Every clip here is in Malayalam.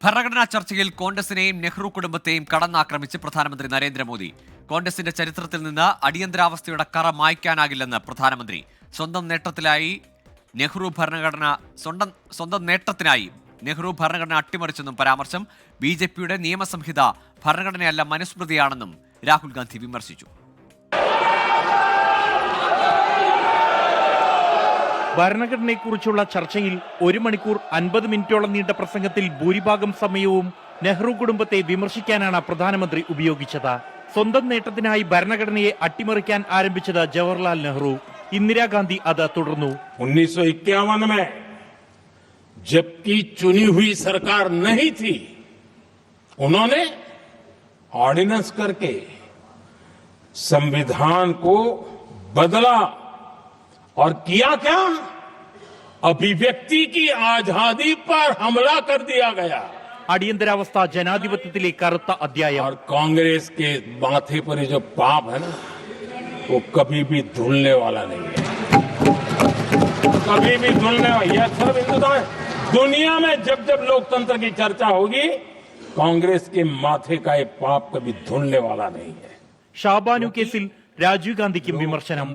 ഭരണഘടനാ ചർച്ചയിൽ കോൺഗ്രസിനെയും നെഹ്റു കുടുംബത്തെയും കടന്നാക്രമിച്ച് പ്രധാനമന്ത്രി നരേന്ദ്രമോദി. കോൺഗ്രസിന്റെ ചരിത്രത്തിൽ നിന്ന് അടിയന്തരാവസ്ഥയുടെ കറ മായ്ക്കാനാകില്ലെന്ന് പ്രധാനമന്ത്രി. സ്വന്തം നേട്ടത്തിനായി നെഹ്റു ഭരണഘടന അട്ടിമറിച്ചെന്നും പരാമർശം. ബിജെപിയുടെ നിയമസംഹിത ഭരണഘടനയല്ല മനുസ്മൃതിയാണെന്നും രാഹുൽ ഗാന്ധി വിമർശിച്ചു. ഭരണഘടനയെക്കുറിച്ചുള്ള ചർച്ചയിൽ 1 മണിക്കൂർ 50 മിനിറ്റോളം നീണ്ട പ്രസംഗത്തിൽ ഭൂരിഭാഗം സമയവും നെഹ്റു കുടുംബത്തെ വിമർശിക്കാനാണ് പ്രധാനമന്ത്രി ഉപയോഗിച്ചത്. സ്വന്തം നേട്ടത്തിനായി ഭരണഘടനയെ അട്ടിമറിക്കാൻ ആരംഭിച്ചത് ജവഹർലാൽ നെഹ്റു. ഇന്ദിരാഗാന്ധി അത് തുടർന്നു. 1951 में जबकि चुनी हुई सरकार नहीं थी, उन्होंने ऑर्डिनेंस करके संविधान को बदला और किया क्या? अभिव्यक्ति की आजादी पर हमला कर दिया गया. അടിയന്തരാവസ്ഥ ജനാധിപത്യത്തിലെ കറുത്ത അധ്യായം. और कांग्रेस के माथे पर जो पाप है ना, वो कभी भी धुलने वाला नहीं है, कभी भी धुलने वाला. यह सब हिंदुस्तान दुनिया में जब जब लोकतंत्र की चर्चा होगी, कांग्रेस के माथे का ये पाप कभी धुलने वाला नहीं है. ഷാബാനു കേസിൽ രാജീവ് ഗാന്ധിക്കും വിമർശനം.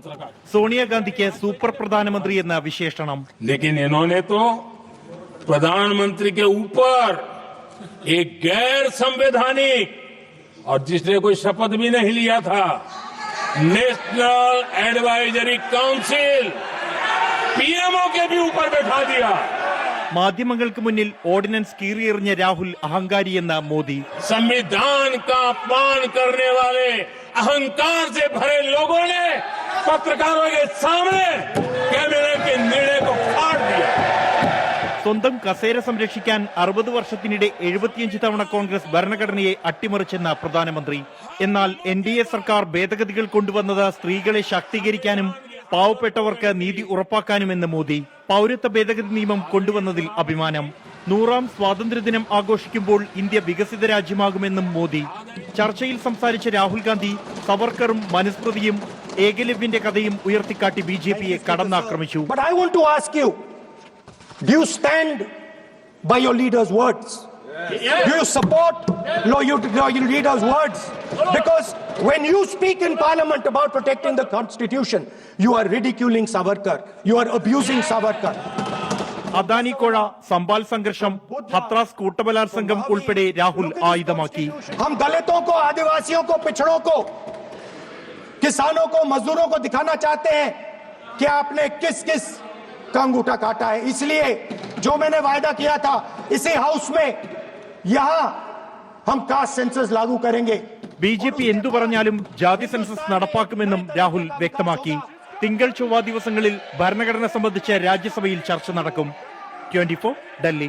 സോണിയാഗാന്ധിക്ക് സൂപ്പർ പ്രധാനമന്ത്രി എന്ന വിശേഷണം. लेकिन इन्होंने तो प्रधानमंत्री के ऊपर एक गैर संवैधानिक, और जिसने कोई शपथ भी नहीं लिया था, नेशनल एडवाइजरी काउंसिल पीएमओ के भी ऊपर बैठा दिया. മാധ്യമങ്ങൾക്ക് മുന്നിൽ ഓർഡിനൻസ് കീറിയെറിഞ്ഞ രാഹുൽ അഹങ്കാരിയെന്ന മോദി. संविधान का अपमान करने वाले अहंकार से भरे लोगों ने पत्रकारों के सामने कैबिनेट के निर्णय को फाड़ दिया. സ്വന്തം കസേര സംരക്ഷിക്കാൻ 60 വർഷത്തിനിടെ 75 തവണ കോൺഗ്രസ് ഭരണഘടനയെ അട്ടിമറിച്ചെന്ന പ്രധാനമന്ത്രി. എന്നാൽ NDA സർക്കാർ ഭേദഗതികൾ കൊണ്ടുവന്നത് സ്ത്രീകളെ ശാക്തീകരിക്കാനും പാവപ്പെട്ടവർക്ക് നീതി ഉറപ്പാക്കാനുമെന്ന് മോദി. പൗരത്വ ഭേദഗതി നിയമം കൊണ്ടുവന്നതിൽ അഭിമാനം. 100ാം സ്വാതന്ത്ര്യദിനം ആഘോഷിക്കുമ്പോൾ ഇന്ത്യ വികസിത രാജ്യമാകുമെന്നും മോദി. ചർച്ചയിൽ സംസാരിച്ച രാഹുൽ ഗാന്ധി സവർക്കറും മനുസ്മൃതിയും ഏകലവ്യന്റെ കഥയും ഉയർത്തിക്കാട്ടി ബിജെപിയെ കടന്നാക്രമിച്ചു. Do you stand by your leader's words? Yes. Do you support your leader's words? Because when you speak in parliament about protecting the constitution, you are ridiculing Savarkar. You are abusing Savarkar. Adani കോഴ, സംബാൽ സംഘർഷം, ഹത്രാസ് കൂട്ടബലാത്സംഗം ഉൾപ്പെടെ രാഹുൽ ആയുധമാക്കി. हम दलितों को, आदिवासियों को, पिछड़ों को, किसानों को, मजदूरों को दिखाना चाहते हैं कि आपने किस किस का अंगूठा काटा है. इसलिए जो मैंने वायदा किया था, इसी हाउस में यहां हम कास्ट सेंसस लागू करेंगे. ബിജെപി എന്തു പറഞ്ഞാലും ജാതി സെൻസസ് നടപ്പാക്കുമെന്നും രാഹുൽ വ്യക്തമാക്കി. തിങ്കൾ ചൊവ്വ ദിവസങ്ങളിൽ ഭരണഘടന സംബന്ധിച്ച് രാജ്യസഭയിൽ ചർച്ച നടക്കും. 24 ഡൽഹി.